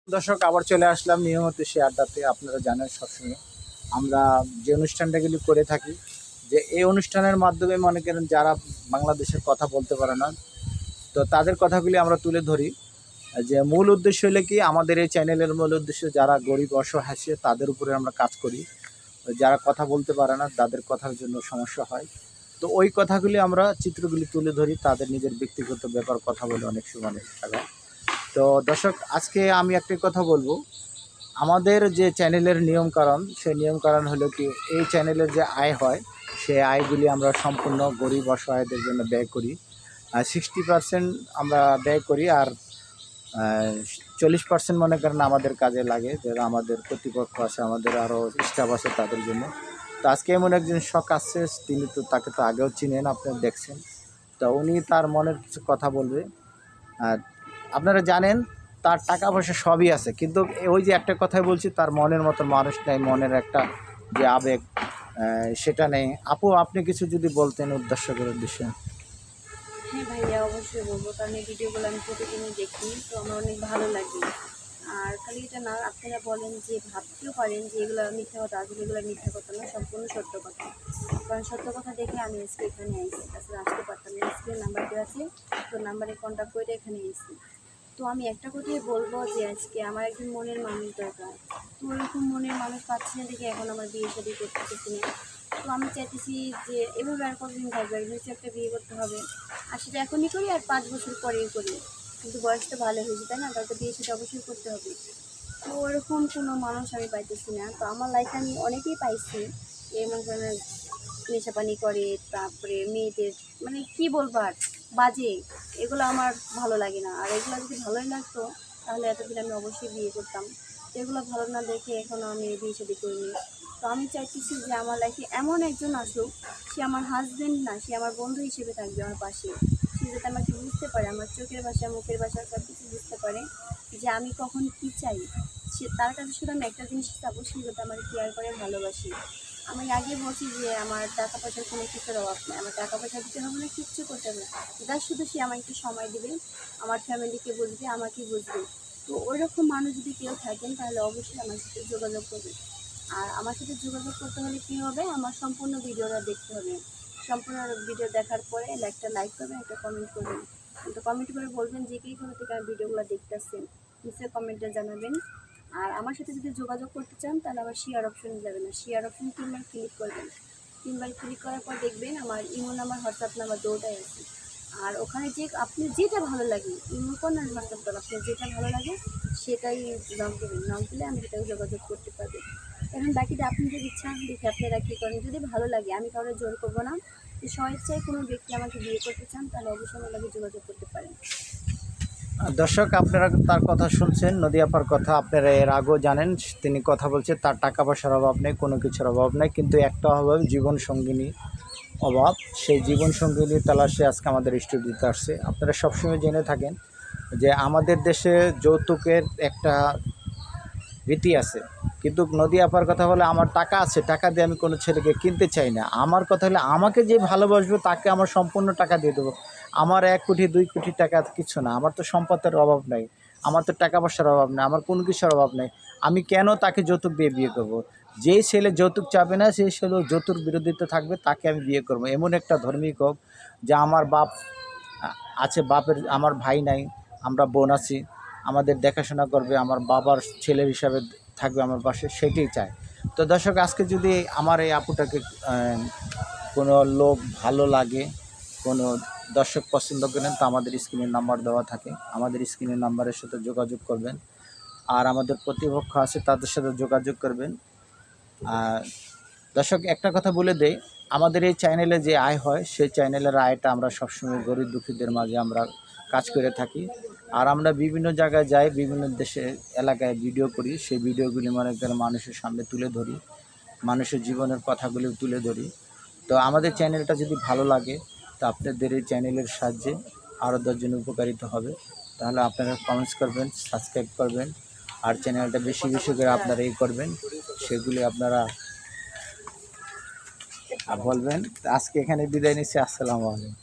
দর্শক আবার চলে আসলাম নিয়মিত সে আড্ডাতে। আপনারা জানেন সবসময় আমরা যে অনুষ্ঠানটাগুলি করে থাকি, যে এই অনুষ্ঠানের মাধ্যমে মনে করেন যারা বাংলাদেশের কথা বলতে পারে না, তো তাদের কথাগুলি আমরা তুলে ধরি। যে মূল উদ্দেশ্য হলে কি, আমাদের এই চ্যানেলের মূল উদ্দেশ্য যারা গরিব অসহায় আছে তাদের উপরে আমরা কাজ করি। যারা কথা বলতে পারে না তাদের কথার জন্য সমস্যা হয়, তো ওই কথাগুলি আমরা চিত্রগুলি তুলে ধরি, তাদের নিজের ব্যক্তিগত ব্যাপার কথা বলে অনেক সময় টাকা। তো দর্শক, আজকে আমি একটি কথা বলবো। আমাদের যে চ্যানেলের নিয়মকানুন, সেই নিয়মকানুন হলো কি, এই চ্যানেলের যে আয় হয় সেই আয়গুলি আমরা সম্পূর্ণ গরিব অসহায়দের জন্য ব্যয় করি। 60% আমরা ব্যয় করি, আর 40% মনে করেন আমাদের কাজে লাগে, যারা আমাদের কর্তৃপক্ষ আছে, আমাদের আরও স্টাফ আছে তাদের জন্য। তো আজকে এমন একজন শখ আসছে, তিনি তো তাকে তো আগেও চিনেন, আপনারা দেখছেন। তো উনি তার মনের কিছু কথা বলবে। আর আপনারা জানেন তার টাকা পয়সা সবই আছে, কিন্তু ওই যে একটা কথাই বলছি, তার মনের মতো মানুষ নেই, মনের একটা যে আবেগ সেটা নেই। আপু, আপনি কিছু যদি বলতেন উদ্দেশ্যের উদ্দেশ্যে। হ্যাঁ ভাইয়া, অবশ্যই বলবো, কারণ এই ভিডিওগুলো আমি প্রতিদিনই দেখি, তো আমার অনেক ভালো লাগে। আর খালি এটা না, আপনারা বলেন যে ভাবতেও পারেন যে এগুলো মিথ্যা কথা, আসলে এগুলো মিথ্যা কথা না, সম্পূর্ণ সত্য কথা। কারণ সত্য কথা দেখে আমি আজকে এখানে আইসি, আসলে আসতে পারতাম না। আজকে নাম্বার দেওয়া আছে, তো নাম্বারে কন্ট্যাক্ট করে এখানে এসেছি। তো আমি একটা কথাই বলবো যে আজকে আমার একজন মনের মানুষ দরকার। তো ওরকম মনের মানুষ পাচ্ছি না দেখে এখন আমার বিয়ে শাদী করতেছি না। তো আমি চাইতেছি যে এভাবে আর কতদিন থাকবে, নিশ্চয়ই একটা বিয়ে করতে হবে। আর সেটা এখনই করি আর 5 বছর পরেই করি, কিন্তু বয়সটা ভালো হয়েছে, তাই না? তাহলে তো বিয়ে সেটা অবশ্যই করতে হবে। তো ওরকম কোনো মানুষ আমি পাইতেছি না। তো আমার লাইফে আমি অনেকেই পাইছি, এমন ধরনের নেশাপানি করে, তারপরে মেয়েদের মানে কি বলবো আর, বাজে। এগুলো আমার ভালো লাগে না। আর এগুলো যদি ভালোই লাগতো তাহলে এতদিন আমি অবশ্যই বিয়ে করতাম। তো এগুলো ভালো না দেখে এখনও আমি বিয়ে শাদী করিনি। তো আমি চাইতেছি যে আমার লাইফে এমন একজন আসুক, সে আমার হাজবেন্ড না, সে আমার বন্ধু হিসেবে থাকবে আমার পাশে। সে যাতে আমাকে বুঝতে পারে, আমার চোখের ভাষা মুখের ভাষা সব কিছু বুঝতে পারে, যে আমি কখন কী চাই। সে তার কাছে শুধু আমি একটা জিনিস চাবো, সে যাতে আমার কেয়ার করে, ভালোবাসি। আমি আগে বলছি যে আমার টাকা পয়সার কোনো কিছুর অভাব নেই, আমার টাকা পয়সা দিতে হবে না, কিচ্ছু করতে হবে না। যার শুধু সে আমাকে একটু সময় দেবে, আমার ফ্যামিলিকে বুঝবে, আমাকে বুঝবে। তো ওই রকম মানুষ যদি কেউ থাকেন তাহলে অবশ্যই আমার সাথে যোগাযোগ করবে। আর আমার সাথে যোগাযোগ করতে হলে কী হবে, আমার সম্পূর্ণ ভিডিওটা দেখতে হবে। সম্পূর্ণ ভিডিও দেখার পরে একটা লাইক করবেন, একটা কমেন্ট করবেন। তো কমেন্ট করে বলবেন যে কে কোথা থেকে আমার ভিডিওগুলো দেখতেছেন, নিশ্চয়ই কমেন্টে জানাবেন। আর আমার সাথে যদি যোগাযোগ করতে চান তাহলে আবার শেয়ার অপশনে যাবেন, না শেয়ার অপশন 3বার ক্লিক করবেন। 3বার ক্লিক করার পর দেখবেন আমার ইমো নাম্বার, হোয়াটসঅ্যাপ নাম্বার দুটোই আছে। আর ওখানে যে আপনি যেটা ভালো লাগে, ইমো কোন আর হোয়াটসঅ্যাপ কোন, আপনার যেটা ভালো লাগে সেটাই নক দেবেন। নক দিলে আমি সেটাই যোগাযোগ করতে পারবো। এখন বাকিটা আপনাদের ইচ্ছা, দেখে আপনারা কী করেন। যদি ভালো লাগে, আমি কারো জোর করবো না। যে স্বেচ্ছায় কোনো ব্যক্তি আমাকে বিয়ে করতে চান তাহলে অবশ্যই আমার লাগে যোগাযোগ করতে পারেন। দর্শক, আপনারা তার কথা শুনছেন, নদী আপার কথা। আপনারা এর আগেও জানেন, তিনি কথা বলছে তার টাকা পয়সার অভাব নেই, কোনো কিছুর অভাব নেই, কিন্তু একটা অভাব, জীবন সঙ্গিনী অভাব। সেই জীবন সঙ্গিনী তালাশে আজকে আমাদের স্টুডিওতে আসছে। আপনারা সবসময় জেনে থাকেন যে আমাদের দেশে যৌতুকের একটা ভীতি আছে, কিন্তু নদী আপার কথা বলে আমার টাকা আছে, টাকা দিয়ে আমি কোনো ছেলেকে কিনতে চাই না। আমার কথা হলে আমাকে যে ভালোবাসবে তাকে আমার সম্পূর্ণ টাকা দিয়ে দেবো। আমার 1 কোটি 2 কোটি টাকা কিছু না, আমার তো সম্পদের অভাব নেই, আমার তো টাকা পয়সার অভাব নেই, আমার কোনো কিছুর অভাব নেই। আমি কেন তাকে যৌতুক দিয়ে বিয়ে করব? যেই ছেলে যৌতুক চাবে না, সেই ছেলে যৌতুক বিরোধিতা থাকবে, তাকে আমি বিয়ে করব। এমন একটা ধার্মিক হোক যে আমার বাপ আছে, বাপের আমার ভাই নাই, আমরা বোন আছি, আমাদের দেখাশোনা করবে, আমার বাবার ছেলের হিসাবে থাকবে আমার পাশে, সেটাই চাই। তো দর্শক, আজকে যদি আমার এই আপুটাকে কোনো লোক ভালো লাগে, কোনো দর্শক পছন্দ করেন, তো আমাদের স্ক্রিনের নাম্বার দেওয়া থাকে, আমাদের স্ক্রিনের নাম্বারের সাথে যোগাযোগ করবেন। আর আমাদের প্রতিপক্ষ আছে, তাদের সাথে যোগাযোগ করবেন। আর দর্শক, একটা কথা বলে দেই, আমাদের এই চ্যানেলে যে আয় হয় সেই চ্যানেলের আয়টা আমরা সবসময় গরিব দুঃখীদের মাঝে আমরা কাজ করে থাকি। আর আমরা বিভিন্ন জায়গায় যাই, বিভিন্ন দেশে এলাকায় ভিডিও করি, সেই ভিডিওগুলি মনে করেন মানুষের সামনে তুলে ধরি, মানুষের জীবনের কথাগুলি তুলে ধরি। তো আমাদের চ্যানেলটা যদি ভালো লাগে, তো আপনাদের এই চ্যানেলের সাহায্যে আরও 10 জন উপকারিত হবে। তাহলে আপনারা কমেন্টস করবেন, সাবস্ক্রাইব করবেন, আর চ্যানেলটা বেশি বেশি করে আপনারা এই করবেন, সেগুলি আপনারা বলবেন। আজকে এখানে বিদায় নিচ্ছি। আসসালামু আলাইকুম।